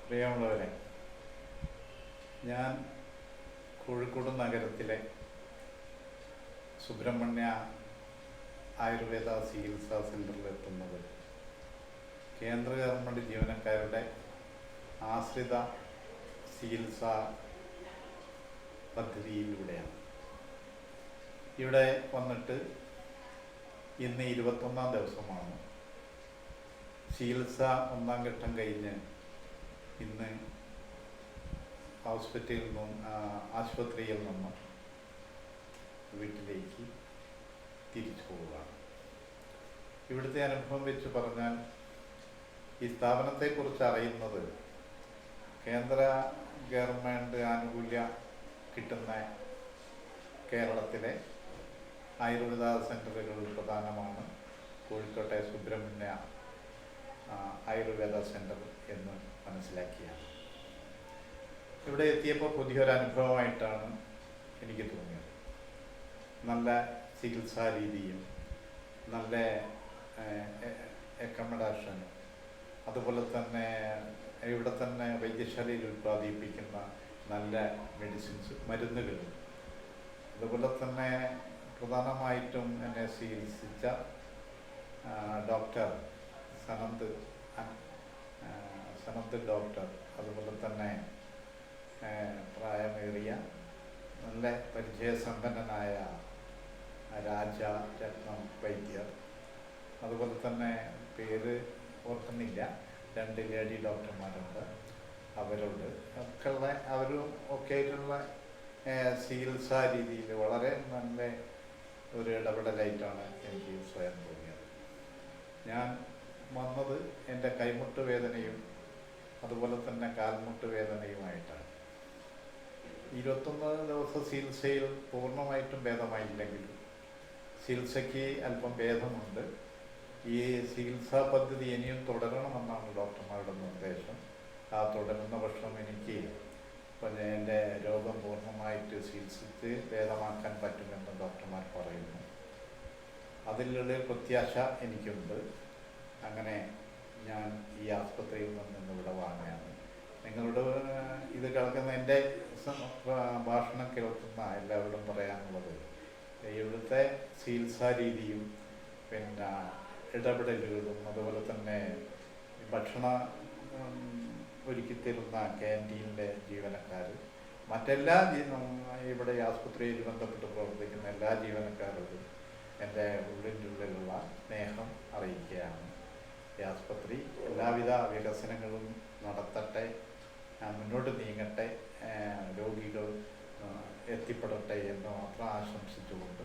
പ്രിയമുള്ളവരെ, ഞാൻ കോഴിക്കോട് നഗരത്തിലെ സുബ്രഹ്മണ്യ ആയുർവേദ ചികിത്സാ സെൻ്ററിലെത്തുന്നത് കേന്ദ്ര ഗവൺമെൻറ് ജീവനക്കാരുടെ ആശ്രിത ചികിത്സാ പദ്ധതിയിലൂടെയാണ്. ഇവിടെ വന്നിട്ട് ഇന്ന് 21-ാം ദിവസമാണ്. ചികിത്സ 1-ാം ഘട്ടം കഴിഞ്ഞ് ഇന്ന് ആശുപത്രിയിൽ നിന്നും വീട്ടിലേക്ക് തിരിച്ചു പോവുകയാണ്. ഇവിടുത്തെ അനുഭവം വെച്ച് പറഞ്ഞാൽ, ഈ സ്ഥാപനത്തെക്കുറിച്ച് അറിയുന്നത് കേന്ദ്ര ഗവൺമെൻറ് ആനുകൂല്യം കിട്ടുന്ന കേരളത്തിലെ ആയുർവേദ സെൻ്ററുകളിൽ പ്രധാനമാണ് കോഴിക്കോട്ടെ സുബ്രഹ്മണ്യ ആയുർവേദ സെൻ്റർ എന്ന് മനസ്സിലാക്കിയാണ്. ഇവിടെ എത്തിയപ്പോൾ പുതിയൊരനുഭവമായിട്ടാണ് എനിക്ക് തോന്നിയത്. നല്ല ചികിത്സാ രീതിയും നല്ല അക്കോമഡേഷൻ, അതുപോലെ തന്നെ ഇവിടെ തന്നെ വൈദ്യശാലയിൽ ഉൽപ്പാദിപ്പിക്കുന്ന നല്ല മരുന്നുകളും, അതുപോലെ തന്നെ പ്രധാനമായിട്ടും എന്നെ ചികിത്സിച്ച ഡോക്ടർ സനന്ത് ഡോക്ടർ, അതുപോലെ തന്നെ പ്രായമേറിയ നല്ല പരിചയസമ്പന്നനായ രാജരത്നം വൈദ്യർ, അതുപോലെ തന്നെ പേര് ഓർക്കുന്നില്ല, 2 ലേഡി ഡോക്ടർമാരുണ്ട്. അവരോട് അവരും ഒക്കെ ആയിട്ടുള്ള ചികിത്സാ രീതിയിൽ വളരെ നല്ല ഒരു ഇടപെടലായിട്ടാണ് എനിക്ക് സ്വയം തോന്നിയത്. ഞാൻ വന്നത് എൻ്റെ കൈമുട്ട് വേദനയും അതുപോലെ തന്നെ കാൽമുട്ട് വേദനയുമായിട്ടാണ്. 21 ദിവസം ചികിത്സയിൽ പൂർണ്ണമായിട്ടും ഭേദമായില്ലെങ്കിലും ചികിത്സയ്ക്ക് അല്പം ഭേദമുണ്ട്. ഈ ചികിത്സാ പദ്ധതി ഇനിയും തുടരണമെന്നാണ് ഡോക്ടർമാരുടെ നിർദ്ദേശം. ആ തുടരുന്ന പക്ഷം എനിക്ക് എൻ്റെ രോഗം പൂർണ്ണമായിട്ട് ചികിത്സിച്ച് ഭേദമാക്കാൻ പറ്റുമെന്ന് ഡോക്ടർമാർ പറയുന്നു. അതിലുള്ള പ്രത്യാശ എനിക്കുണ്ട്. അങ്ങനെ ഞാൻ ഈ ആസ്പത്രിയിൽ നിന്ന് ഇവിടെ വാങ്ങുകയാണ്. നിങ്ങളോട് ഇത് കേൾക്കുന്ന എൻ്റെ ഭാഷണം കേൾക്കുന്ന എല്ലാവരോടും പറയാനുള്ളത്, ഇവിടുത്തെ ചികിത്സാ രീതിയും പിന്നെ ഇടപെടലുകളും, അതുപോലെ തന്നെ ഭക്ഷണം ഒരുക്കിത്തരുന്ന ക്യാൻറ്റീനിലെ ജീവനക്കാർ, മറ്റെല്ലാ ഇവിടെ ആസ്പത്രിയിൽ ബന്ധപ്പെട്ട് പ്രവർത്തിക്കുന്ന എല്ലാ ജീവനക്കാരോടും എൻ്റെ ഉള്ളിലുള്ള സ്നേഹം അറിയിക്കുകയാണ്. ഈ ആസ്പത്രി എല്ലാവിധ വികസനങ്ങളും നടത്തട്ടെ, മുന്നോട്ട് നീങ്ങട്ടെ, രോഗികൾ എത്തിപ്പെടട്ടെ എന്ന് മാത്രം ആശംസിച്ചുകൊണ്ട്